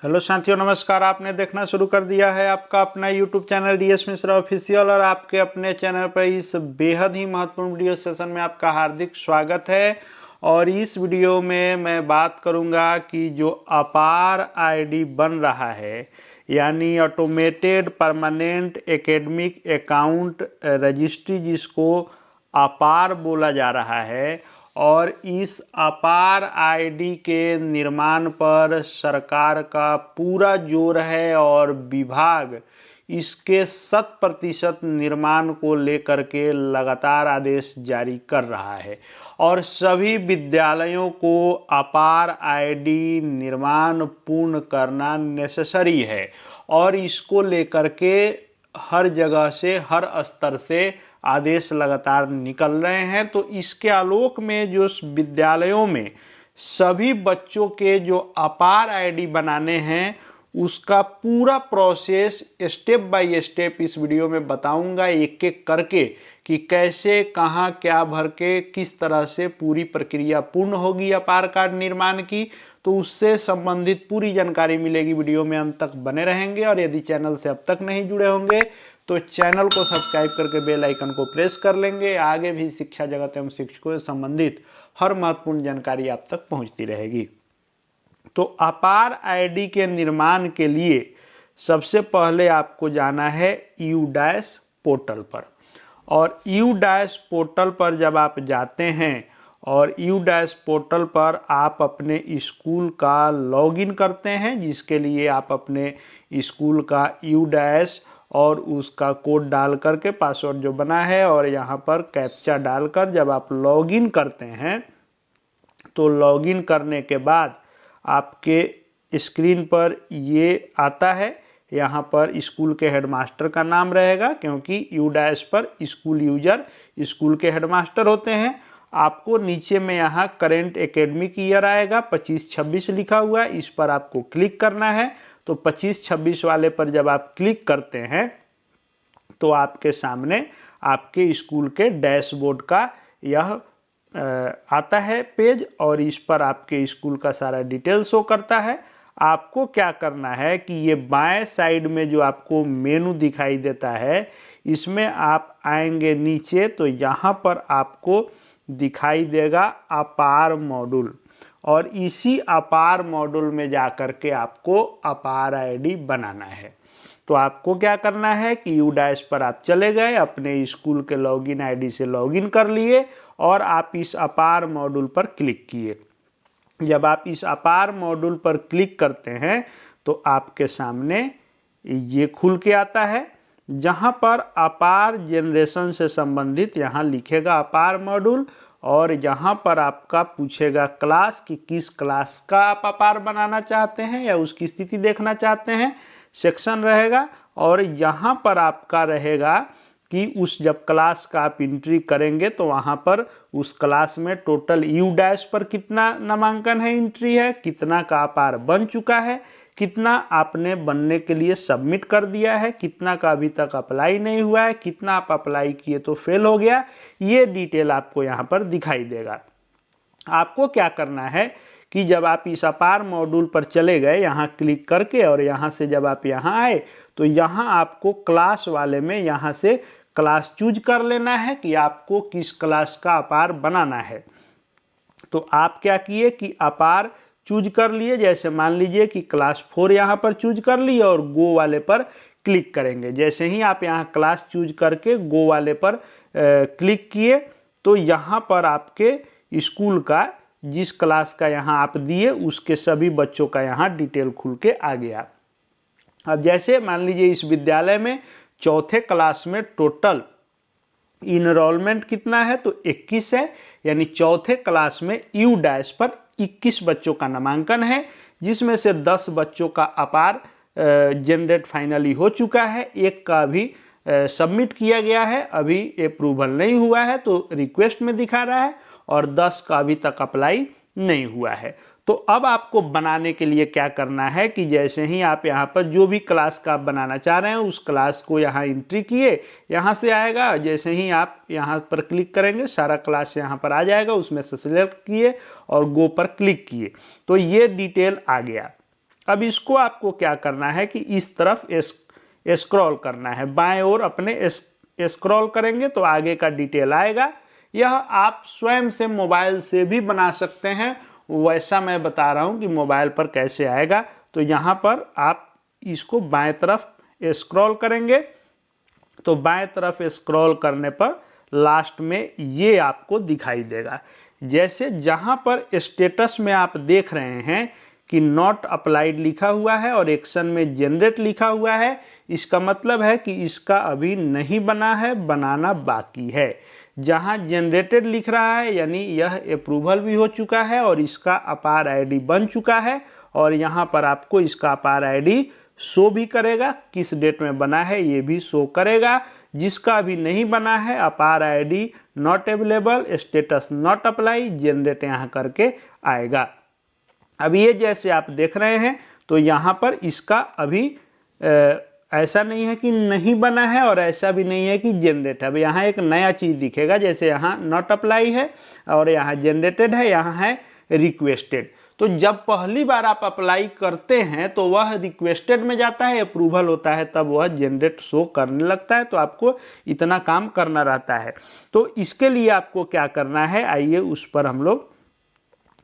Hello साथियों, नमस्कार। आपने देखना शुरू कर दिया है आपका अपना YouTube channel DS Mishra official और आपके अपने चैनल पर इस बेहद ही महत्वपूर्ण वीडियो सेशन में आपका हार्दिक स्वागत है। और इस वीडियो में मैं बात करूंगा कि जो अपार आईडी बन रहा है, यानी automated permanent academic account registry, जिसको अपार बोला जा रहा है, और इस अपार आईडी के निर्माण पर सरकार का पूरा जोर है और विभाग इसके 100% निर्माण को लेकर के लगातार आदेश जारी कर रहा है। और सभी विद्यालयों को अपार आईडी निर्माण पूर्ण करना नेसेसरी है और इसको लेकर के हर जगह से, हर स्तर से आदेश लगातार निकल रहे हैं। तो इसके आलोक में जो विद्यालयों में सभी बच्चों के जो अपार आईडी बनाने हैं, उसका पूरा प्रोसेस स्टेप बाय स्टेप इस वीडियो में बताऊंगा, एक एक करके, कि कैसे, कहां, क्या भर के, किस तरह से पूरी प्रक्रिया पूर्ण होगी अपार कार्ड निर्माण की। तो उससे संबंधित पूरी जानकारी मिलेगी। वीडियो में अंत तक बने रहेंगे और यदि चैनल से अब तक नहीं जुड़े होंगे तो चैनल को सब्सक्राइब करके बेल आइकन को प्रेस कर लेंगे। आगे भी शिक्षा जगत एवं शिक्षकों से संबंधित हर महत्वपूर्ण जानकारी आप तक पहुंचती रहेगी। तो अपार आईडी के निर्माण के लिए सबसे पहले आपको जाना है UDAS पोर्टल पर। और UDAS पोर्टल पर जब आप जाते हैं और UDAS पोर्टल पर आप अपने स्कूल का लॉगिन करते हैं, जिसके लिए आप अपने स्कूल का UDAS और उसका कोड डाल करके पासवर्ड जो बना है और यहाँ पर कैप्चा डालकर जब आप लॉगिन करते हैं, तो लॉगिन करने के बाद आपके स्क्रीन पर ये आता है। यहाँ पर स्कूल के हेडमास्टर का नाम रहेगा, क्योंकि UDAS पर स्कूल यूजर स्कूल के हेडमास्टर होते हैं। आपको नीचे में यहाँ करेंट एकेडमिक ईयर आएगा, 25-26 लिखा हुआ है, इस पर आपको क्लिक करना है। तो 25-26 वाले पर जब आप क्लिक करते हैं तो आपके सामने आपके स्कूल के डैशबोर्ड का यह आता है पेज, और इस पर आपके स्कूल का सारा डिटेल शो करता है। आपको क्या करना है कि ये बाएं साइड में जो आपको मेनू दिखाई देता है, इसमें आप आएंगे नीचे तो यहाँ पर आपको दिखाई देगा अपार मॉड्यूल, और इसी अपार मॉड्यूल में जाकर के आपको अपार आईडी बनाना है। तो आपको क्या करना है कि UDAS पर आप चले गए, अपने स्कूल के लॉगिन आईडी से लॉगिन कर लिए और आप इस अपार मॉड्यूल पर क्लिक किए। जब आप इस अपार मॉड्यूल पर क्लिक करते हैं तो आपके सामने ये खुल के आता है, जहाँ पर अपार जनरेशन से संबंधित यहाँ लिखेगा अपार मॉड्यूल, और यहाँ पर आपका पूछेगा क्लास कि किस क्लास का आप अपार बनाना चाहते हैं या उसकी स्थिति देखना चाहते हैं, सेक्शन रहेगा। और यहाँ पर आपका रहेगा कि उस जब क्लास का आप एंट्री करेंगे तो वहाँ पर उस क्लास में टोटल UDAS पर कितना नामांकन है, एंट्री है, कितना का अपार बन चुका है, कितना आपने बनने के लिए सबमिट कर दिया है, कितना का अभी तक अप्लाई नहीं हुआ है, कितना आप अप्लाई किए तो फेल हो गया, ये डिटेल आपको यहाँ पर दिखाई देगा। आपको क्या करना है कि जब आप इस अपार मॉड्यूल पर चले गए यहाँ क्लिक करके, और यहाँ से जब आप यहाँ आए तो यहाँ आपको क्लास वाले में यहाँ से क्लास चूज कर लेना है कि आपको किस क्लास का अपार बनाना है। तो आप क्या किए कि अपार चूज कर लिए, जैसे मान लीजिए कि क्लास 4 यहाँ पर चूज कर लिए और गो वाले पर क्लिक करेंगे। जैसे ही आप यहाँ क्लास चूज करके गो वाले पर क्लिक किए तो यहाँ पर आपके स्कूल का जिस क्लास का यहाँ आप दिए उसके सभी बच्चों का यहाँ डिटेल खुल के आ गया। अब जैसे मान लीजिए इस विद्यालय में चौथे क्लास में टोटल इनरोलमेंट कितना है, तो 21 है, यानी चौथे क्लास में UDAS पर 21 बच्चों का नामांकन है, जिसमें से 10 बच्चों का अपार जनरेट फाइनली हो चुका है, एक का अभी सबमिट किया गया है, अभी अप्रूवल नहीं हुआ है तो रिक्वेस्ट में दिखा रहा है, और 10 का अभी तक अप्लाई नहीं हुआ है। तो अब आपको बनाने के लिए क्या करना है कि जैसे ही आप यहाँ पर जो भी क्लास का आप बनाना चाह रहे हैं उस क्लास को यहाँ एंट्री किए, यहाँ से आएगा। जैसे ही आप यहाँ पर क्लिक करेंगे सारा क्लास यहाँ पर आ जाएगा, उसमें से सिलेक्ट किए और गो पर क्लिक किए तो ये डिटेल आ गया। अब इसको आपको क्या करना है कि इस तरफ स्क्रॉल करना है, बाएं ओर अपने स्क्रॉल करेंगे तो आगे का डिटेल आएगा। यह आप स्वयं से मोबाइल से भी बना सकते हैं, वैसा मैं बता रहा हूं कि मोबाइल पर कैसे आएगा। तो यहाँ पर आप इसको बाएं तरफ स्क्रॉल करेंगे तो बाएं तरफ स्क्रॉल करने पर लास्ट में ये आपको दिखाई देगा। जैसे जहां पर स्टेटस में आप देख रहे हैं कि नॉट अप्लाइड लिखा हुआ है और एक्शन में जनरेट लिखा हुआ है, इसका मतलब है कि इसका अभी नहीं बना है, बनाना बाकी है। जहां जनरेटेड लिख रहा है यानी यह अप्रूवल भी हो चुका है और इसका अपार आईडी बन चुका है, और यहाँ पर आपको इसका अपार आईडी शो भी करेगा, किस डेट में बना है ये भी शो करेगा। जिसका अभी नहीं बना है अपार ID not available, status not apply, generate यहाँ करके आएगा। अब ये जैसे आप देख रहे हैं तो यहाँ पर इसका अभी ऐसा नहीं है कि नहीं बना है और ऐसा भी नहीं है कि जनरेट है। अब यहाँ एक नया चीज़ दिखेगा, जैसे यहाँ नॉट अप्लाई है और यहाँ जनरेटेड है, यहाँ है रिक्वेस्टेड। तो जब पहली बार आप अप्लाई करते हैं तो वह रिक्वेस्टेड में जाता है, अप्रूवल होता है तब वह जनरेट शो करने लगता है। तो आपको इतना काम करना रहता है। तो इसके लिए आपको क्या करना है, आइए उस पर हम लोग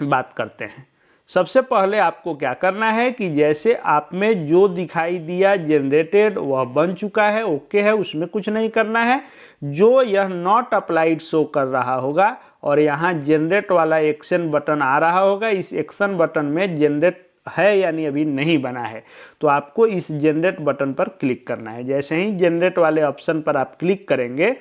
बात करते हैं। सबसे पहले आपको क्या करना है कि जैसे आप में जो दिखाई दिया जनरेटेड वह बन चुका है, ओके है, उसमें कुछ नहीं करना है। जो यह नॉट अप्लाइड शो कर रहा होगा और यहाँ जनरेट वाला एक्शन बटन आ रहा होगा, इस एक्शन बटन में जनरेट है यानी अभी नहीं बना है, तो आपको इस जनरेट बटन पर क्लिक करना है। जैसे ही जनरेट वाले ऑप्शन पर आप क्लिक करेंगे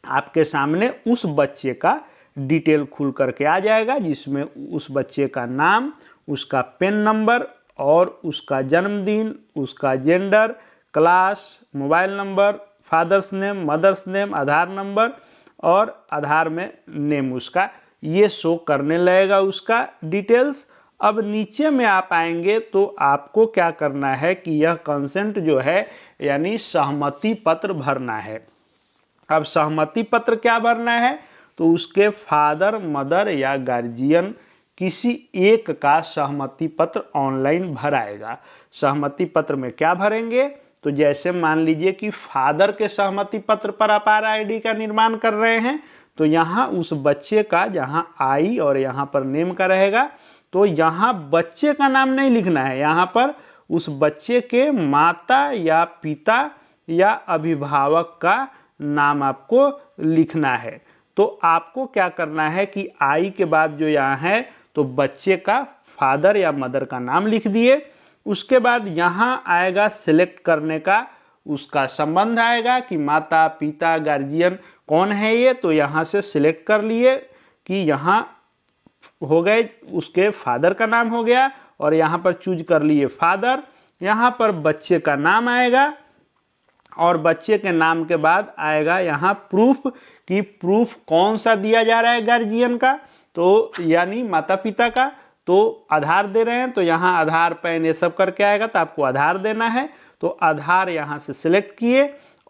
आपके सामने उस बच्चे का डिटेल खुल करके आ जाएगा, जिसमें उस बच्चे का नाम, उसका पेन नंबर और उसका जन्मदिन, उसका gender, class, mobile number, father's name, mother's name, Aadhaar number और आधार में नेम उसका, ये शो करने लगेगा उसका डिटेल्स। अब नीचे में आप आएंगे तो आपको क्या करना है कि यह कंसेंट जो है यानी सहमति पत्र भरना है। अब सहमति पत्र क्या भरना है, तो उसके फादर, मदर या गार्जियन किसी एक का सहमति पत्र ऑनलाइन भराएगा। सहमति पत्र में क्या भरेंगे, तो जैसे मान लीजिए कि फादर के सहमति पत्र पर अपार आईडी का निर्माण कर रहे हैं, तो यहाँ उस बच्चे का जहाँ आई और यहाँ पर नेम का रहेगा, तो यहाँ बच्चे का नाम नहीं लिखना है, यहाँ पर उस बच्चे के माता या पिता या अभिभावक का नाम आपको लिखना है। तो आपको क्या करना है कि आई के बाद जो यहाँ है तो बच्चे का फादर या मदर का नाम लिख दिए। उसके बाद यहाँ आएगा सिलेक्ट करने का, उसका संबंध आएगा कि माता पिता गार्जियन कौन है ये, तो यहाँ से सिलेक्ट कर लिए कि यहाँ हो गए, उसके फादर का नाम हो गया और यहाँ पर चूज कर लिए फादर। यहाँ पर बच्चे का नाम आएगा और बच्चे के नाम के बाद आएगा यहाँ प्रूफ, कि प्रूफ कौन सा दिया जा रहा है गार्जियन का, तो यानी माता पिता का। तो आधार दे रहे हैं तो यहाँ आधार पैन ये सब करके आएगा, तो आपको आधार देना है। तो आधार यहाँ से सिलेक्ट किए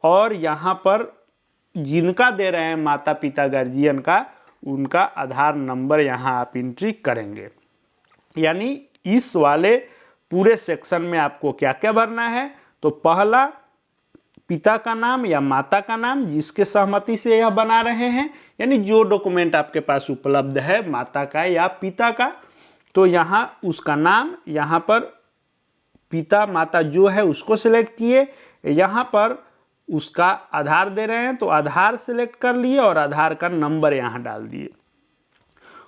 और यहाँ पर जिनका दे रहे हैं माता पिता गार्जियन का, उनका आधार नंबर यहाँ आप एंट्री करेंगे। यानी इस वाले पूरे सेक्शन में आपको क्या क्या भरना है, तो पहला पिता का नाम या माता का नाम जिसके सहमति से यह बना रहे हैं, यानी जो डॉक्यूमेंट आपके पास उपलब्ध है माता का या पिता का, तो यहाँ उसका नाम, यहाँ पर पिता माता जो है उसको सिलेक्ट किए, यहाँ पर उसका आधार दे रहे हैं तो आधार सिलेक्ट कर लिए और आधार का नंबर यहाँ डाल दिए।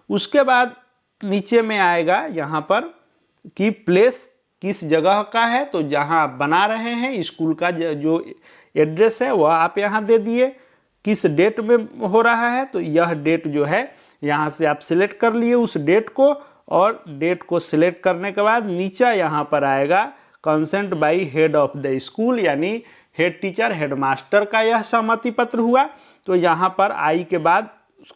उसके बाद नीचे में आएगा यहाँ पर कि प्लेस किस जगह का है, तो जहाँ आप बना रहे हैं स्कूल का जो एड्रेस है वह आप यहाँ दे दिए। किस डेट में हो रहा है, तो यह डेट जो है यहाँ से आप सिलेक्ट कर लिए उस डेट को, और डेट को सिलेक्ट करने के बाद नीचे यहाँ पर आएगा consent bye head of the school, यानी हेड टीचर हेड मास्टर का यह सहमति पत्र हुआ। तो यहाँ पर आई के बाद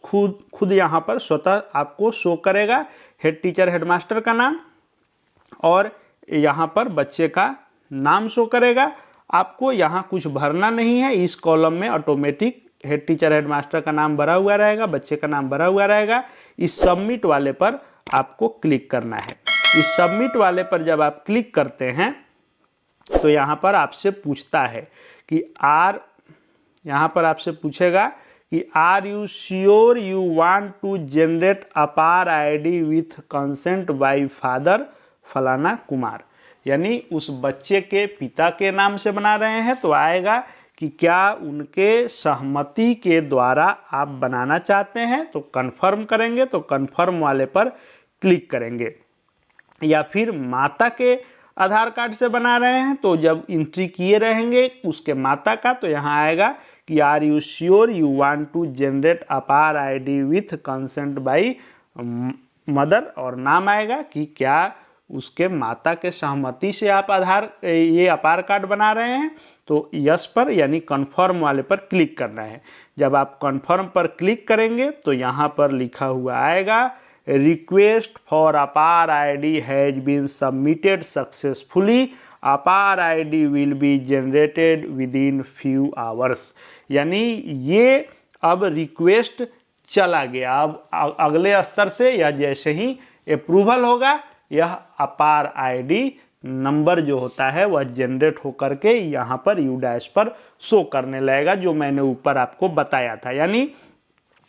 खुद यहाँ पर स्वतः आपको शो करेगा हेड टीचर हेड मास्टर का नाम, और यहाँ पर बच्चे का नाम शो करेगा। आपको यहाँ कुछ भरना नहीं है, इस कॉलम में automatic head teacher head master का नाम भरा हुआ रहेगा, बच्चे का नाम भरा हुआ रहेगा। इस सबमिट वाले पर आपको क्लिक करना है। इस सबमिट वाले पर जब आप क्लिक करते हैं तो यहाँ पर आपसे पूछता है कि यहाँ पर आपसे पूछेगा कि are you sure you want to generate APAAR ID with consent by father फलाना कुमार, यानी उस बच्चे के पिता के नाम से बना रहे हैं तो आएगा कि क्या उनके सहमति के द्वारा आप बनाना चाहते हैं, तो कन्फर्म करेंगे, तो कन्फर्म वाले पर क्लिक करेंगे। या फिर माता के आधार कार्ड से बना रहे हैं तो जब एंट्री किए रहेंगे उसके माता का, तो यहाँ आएगा कि are you sure you want to generate APAAR ID with consent by mother, और नाम आएगा कि क्या उसके माता के सहमति से आप ये अपार कार्ड बना रहे हैं, तो यस पर यानी कन्फर्म वाले पर क्लिक करना है। जब आप कन्फर्म पर क्लिक करेंगे तो यहाँ पर लिखा हुआ आएगा request for APAAR ID has been submitted successfully, APAAR ID will be generated within few hours, यानी ये अब रिक्वेस्ट चला गया। अब अगले स्तर से या जैसे ही अप्रूवल होगा यह अपार आईडी नंबर जो होता है वह जनरेट होकर के यहाँ पर यू डैश पर शो करने लगेगा, जो मैंने ऊपर आपको बताया था। यानी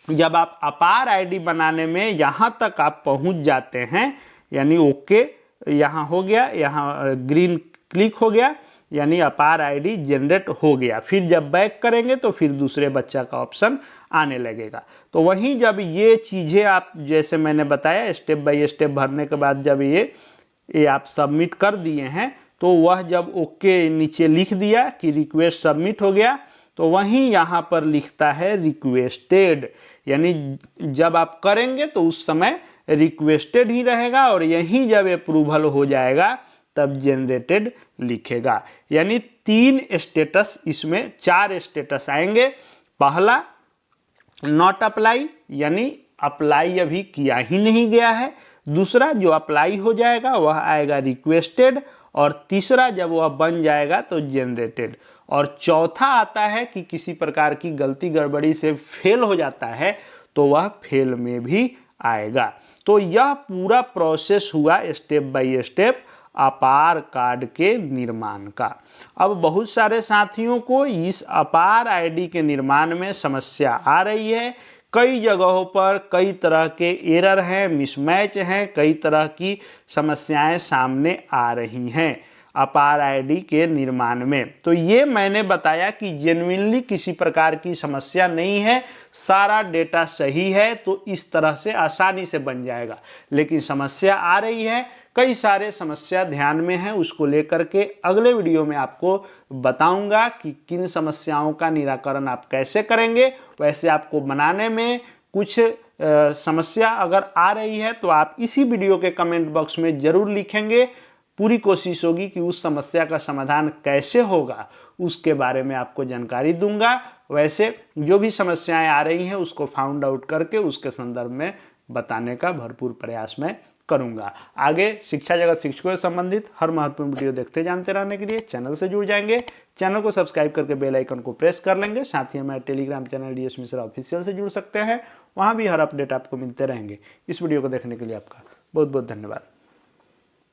जब आप अपार आईडी बनाने में यहाँ तक आप पहुँच जाते हैं, यानी ओके यहाँ हो गया, यहाँ ग्रीन क्लिक हो गया, यानी अपार आईडी जनरेट हो गया। फिर जब बैक करेंगे तो फिर दूसरे बच्चा का ऑप्शन आने लगेगा। तो वहीं जब ये चीज़ें आप जैसे मैंने बताया स्टेप बाय स्टेप भरने के बाद जब ये आप सबमिट कर दिए हैं, तो वह जब ओके नीचे लिख दिया कि रिक्वेस्ट सबमिट हो गया, तो वहीं यहाँ पर लिखता है रिक्वेस्टेड, यानी जब आप करेंगे तो उस समय रिक्वेस्टेड ही रहेगा और यहीं जब अप्रूवल हो जाएगा तब जनरेटेड लिखेगा। यानी 3 स्टेटस, इसमें 4 स्टेटस आएंगे। पहला नॉट अप्लाई, यानी अप्लाई अभी किया ही नहीं गया है। दूसरा जो अप्लाई हो जाएगा वह आएगा रिक्वेस्टेड, और तीसरा जब वह बन जाएगा तो जनरेटेड, और चौथा आता है कि किसी प्रकार की गलती गड़बड़ी से फेल हो जाता है तो वह फेल में भी आएगा। तो यह पूरा प्रोसेस हुआ स्टेप बाय स्टेप अपार कार्ड के निर्माण का। अब बहुत सारे साथियों को इस अपार आईडी के निर्माण में समस्या आ रही है। कई जगहों पर कई तरह के एरर हैं, मिसमैच हैं, कई तरह की समस्याएं सामने आ रही हैं अपार आईडी के निर्माण में। तो ये मैंने बताया कि जेन्युइनली किसी प्रकार की समस्या नहीं है, सारा डेटा सही है, तो इस तरह से आसानी से बन जाएगा। लेकिन समस्या आ रही है, कई सारे समस्या ध्यान में है, उसको लेकर के अगले वीडियो में आपको बताऊंगा कि किन समस्याओं का निराकरण आप कैसे करेंगे। वैसे आपको बनाने में कुछ समस्या अगर आ रही है तो आप इसी वीडियो के कमेंट बॉक्स में ज़रूर लिखेंगे। पूरी कोशिश होगी कि उस समस्या का समाधान कैसे होगा उसके बारे में आपको जानकारी दूंगा। वैसे जो भी समस्याएं आ रही हैं उसको फाउंड आउट करके उसके संदर्भ में बताने का भरपूर प्रयास मैं करूंगा। आगे शिक्षा जगत शिक्षकों से संबंधित हर महत्वपूर्ण वीडियो देखते जानते रहने के लिए चैनल से जुड़ जाएंगे। चैनल को सब्सक्राइब करके बेल आइकन को प्रेस कर लेंगे। साथ ही हमारे Telegram channel DS Mishra official से जुड़ सकते हैं, वहाँ भी हर अपडेट आपको मिलते रहेंगे। इस वीडियो को देखने के लिए आपका बहुत बहुत धन्यवाद।